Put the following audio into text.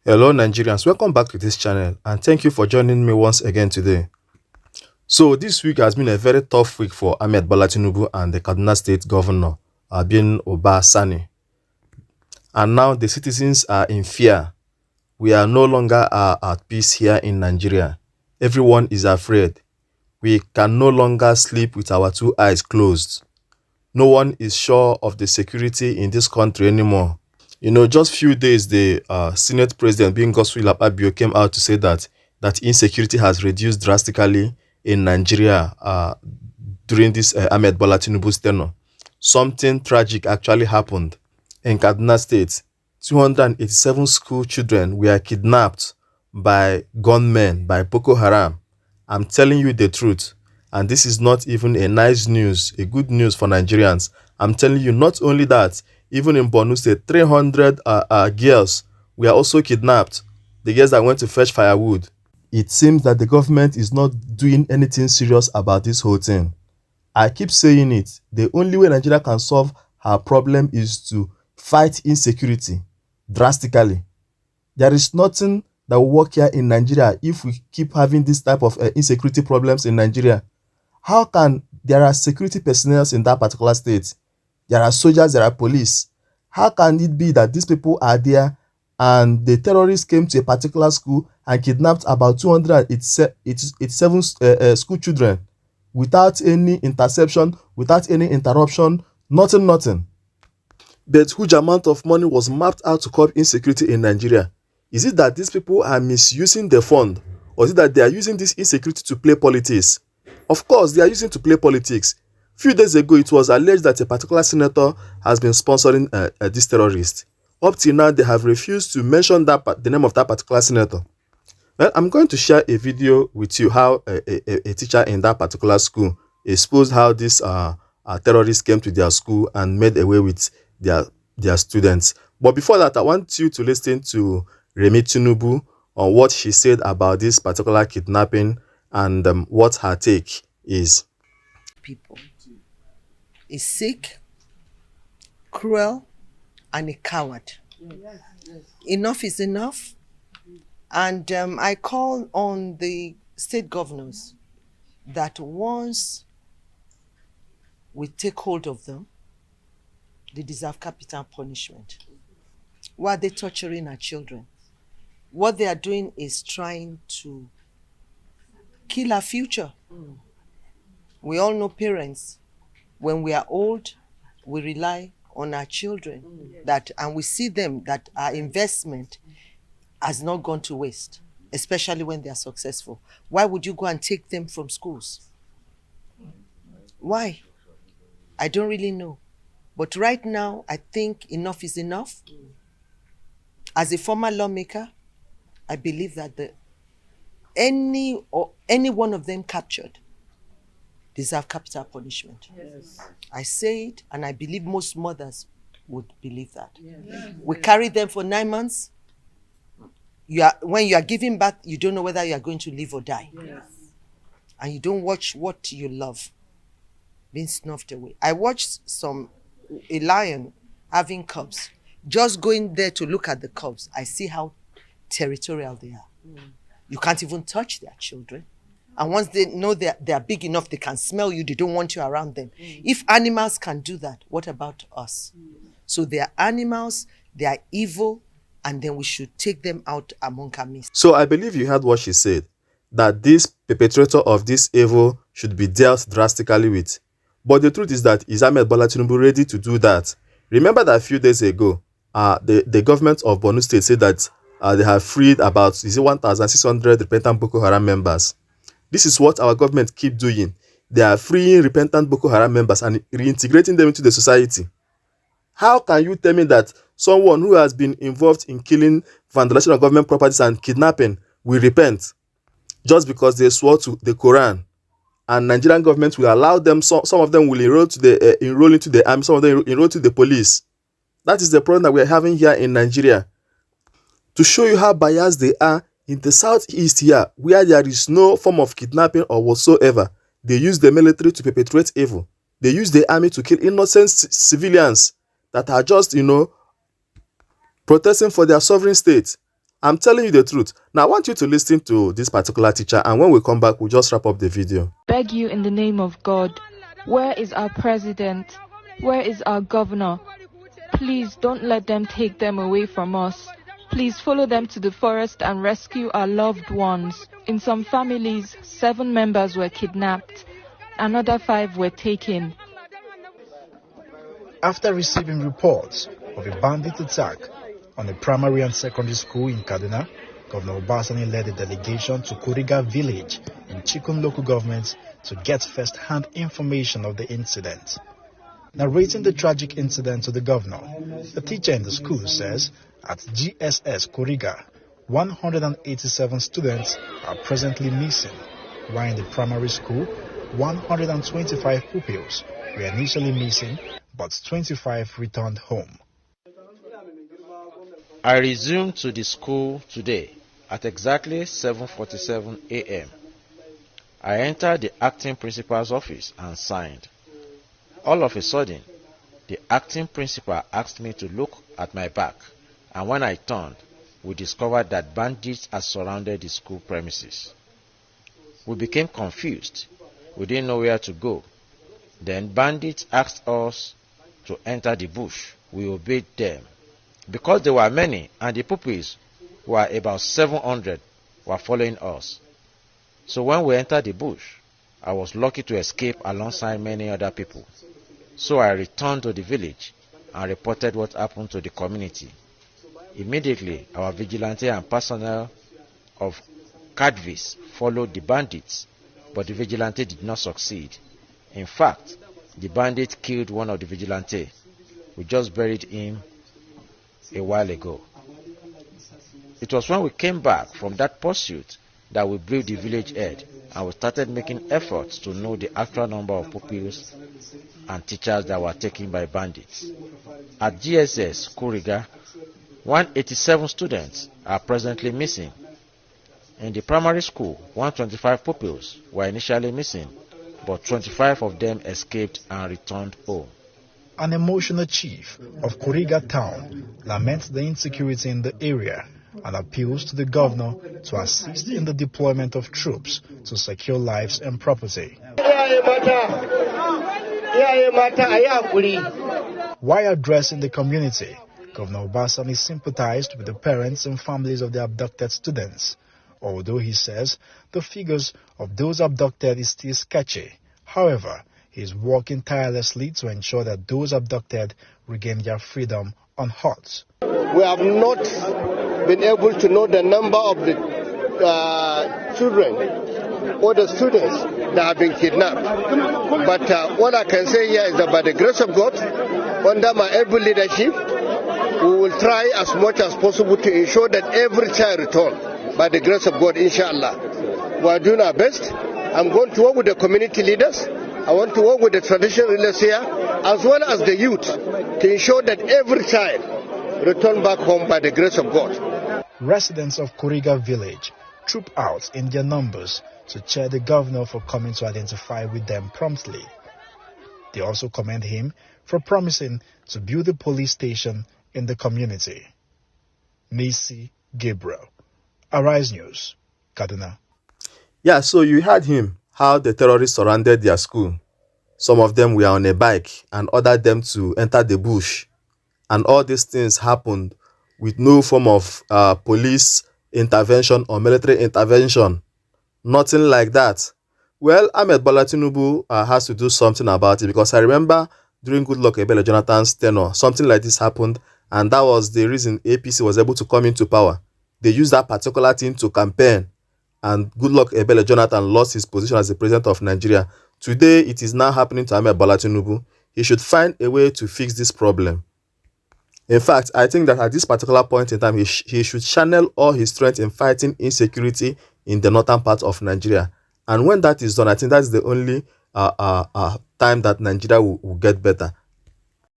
Hello Nigerians, welcome back to this channel and thank you for joining me once again today. So this week has been a very tough week for Ahmed Bola Tinubu and the Kaduna State Governor, Abin Obasani. And now the citizens are in fear. We are no longer at peace here in Nigeria. Everyone is afraid. We can no longer sleep with our two eyes closed. No one is sure of the security in this country anymore. Just few days, the Senate President, being Godswill Akpabio, came out to say that insecurity has reduced drastically in Nigeria during this Ahmed Bola Tinubu's tenure. Something tragic actually happened in Kaduna State. 287 school children were kidnapped by gunmen, by Boko Haram. I'm telling you the truth. And this is not even a nice news, a good news for Nigerians. I'm telling you, not only that, even in Borno State, 300 girls were also kidnapped. The girls that went to fetch firewood. It seems that the government is not doing anything serious about this whole thing. I keep saying it. The only way Nigeria can solve her problem is to fight insecurity drastically. There is nothing that will work here in Nigeria if we keep having this type of insecurity problems in Nigeria. How can there are security personnel in that particular state? There are soldiers, there are police. How can it be that these people are there and the terrorists came to a particular school and kidnapped about 287 school children without any interception, without any interruption, nothing? But huge amount of money was mapped out to curb insecurity in Nigeria. Is it that these people are misusing the fund, or is it that they are using this insecurity to play politics? Of course, they are using to play politics. Few days ago, it was alleged that a particular senator has been sponsoring this terrorist. Up till now, they have refused to mention the name of that particular senator. Well, I'm going to share a video with you how a teacher in that particular school exposed how these terrorists came to their school and made away with their students. But before that, I want you to listen to Remi Tinubu on what she said about this particular kidnapping and what her take is. People is sick, cruel, and a coward. Enough is enough. And I call on the state governors that once we take hold of them, they deserve capital punishment. Why are they torturing our children? What they are doing is trying to kill our future. We all know parents, when we are old, we rely on our children, and we see them that our investment has not gone to waste, especially when they are successful. Why would you go and take them from schools? Why? I don't really know. But right now, I think enough is enough. As a former lawmaker, I believe that any one of them captured deserve capital punishment. Yes. I say it, and I believe most mothers would believe that. Yes. We carry them for 9 months. When you are giving birth, you don't know whether you are going to live or die. Yes. And you don't watch what you love being snuffed away. I watched a lion having cubs. Just going there to look at the cubs, I see how territorial they are. You can't even touch their children. And once they know they are big enough, they can smell you, they don't want you around them. If animals can do that, what about us? So they are animals, they are evil, and then we should take them out among our midst. So I believe you heard what she said, that this perpetrator of this evil should be dealt drastically with. But the truth is that, is Ahmed Bola Tinubu ready to do that? Remember that a few days ago, the government of Borno State said that they have freed about 1,600 repentant Boko Haram members. This is what our government keep doing. They are freeing repentant Boko Haram members and reintegrating them into the society. How can you tell me that someone who has been involved in killing, vandalization of government properties and kidnapping will repent just because they swore to the Quran? And Nigerian government will allow them, some of them will enroll into the army, some of them enroll to the police. That is the problem that we are having here in Nigeria. To show you how biased they are, in the southeast here, where there is no form of kidnapping or whatsoever, they use the military to perpetrate evil. They use the army to kill innocent civilians that are just, protesting for their sovereign state. I'm telling you the truth. Now, I want you to listen to this particular teacher, and when we come back, we'll just wrap up the video. Beg you in the name of God, where is our president? Where is our governor? Please don't let them take them away from us. Please follow them to the forest and rescue our loved ones. In some families, 7 members were kidnapped. Another 5 were taken. After receiving reports of a bandit attack on a primary and secondary school in Kaduna, Governor Obasani led a delegation to Kuriga village in Chikun local government to get first-hand information of the incident. Narrating the tragic incident to the governor, a teacher in the school says at GSS Kuriga, 187 students are presently missing, while in the primary school, 125 pupils were initially missing, but 25 returned home. I resumed to the school today at exactly 7:47 a.m. I entered the acting principal's office and signed. All of a sudden, the acting principal asked me to look at my back, and when I turned, we discovered that bandits had surrounded the school premises. We became confused. We didn't know where to go. Then bandits asked us to enter the bush. We obeyed them. Because there were many and the pupils were about 700 were following us. So when we entered the bush, I was lucky to escape alongside many other people. So I returned to the village and reported what happened to the community. Immediately, our vigilante and personnel of Cadvis followed the bandits, but the vigilante did not succeed. In fact, the bandit killed one of the vigilante. We just buried him a while ago. It was when we came back from that pursuit that we briefed the village head and we started making efforts to know the actual number of pupils and teachers that were taken by bandits. At GSS Kuriga, 187 students are presently missing. In the primary school, 125 pupils were initially missing, but 25 of them escaped and returned home. An emotional chief of Kuriga town laments the insecurity in the area and appeals to the governor to assist in the deployment of troops to secure lives and property. While addressing the community, Governor Obasani sympathized with the parents and families of the abducted students, although he says the figures of those abducted is still sketchy. However, he is working tirelessly to ensure that those abducted regain their freedom unhurt. We have not been able to know the number of the children or the students that have been kidnapped. But what I can say here is that by the grace of God, under my able leadership, we will try as much as possible to ensure that every child return. By the grace of God, inshallah. We are doing our best. I'm going to work with the community leaders. I want to work with the traditional rulers here, as well as the youth, to ensure that every child return back home by the grace of God. Residents of Kuriga village troop out in their numbers to cheer the governor for coming to identify with them promptly. They also commend him for promising to build a police station in the community. Nisi Gabriel, Arise News, Kaduna. Yeah, so you heard him, how the terrorists surrounded their school. Some of them were on a bike and ordered them to enter the bush. And all these things happened with no form of police intervention or military intervention. Nothing like that. Well, Ahmed Bola Tinubu has to do something about it, because I remember during Goodluck Ebele Jonathan's tenure, something like this happened, and that was the reason APC was able to come into power. They used that particular thing to campaign, and Goodluck Ebele Jonathan lost his position as the president of Nigeria. Today, it is now happening to Ahmed Bola Tinubu. He should find a way to fix this problem. In fact, I think that at this particular point in time, he should channel all his strength in fighting insecurity in the northern part of Nigeria. And when that is done, I think that's the only time that Nigeria will get better.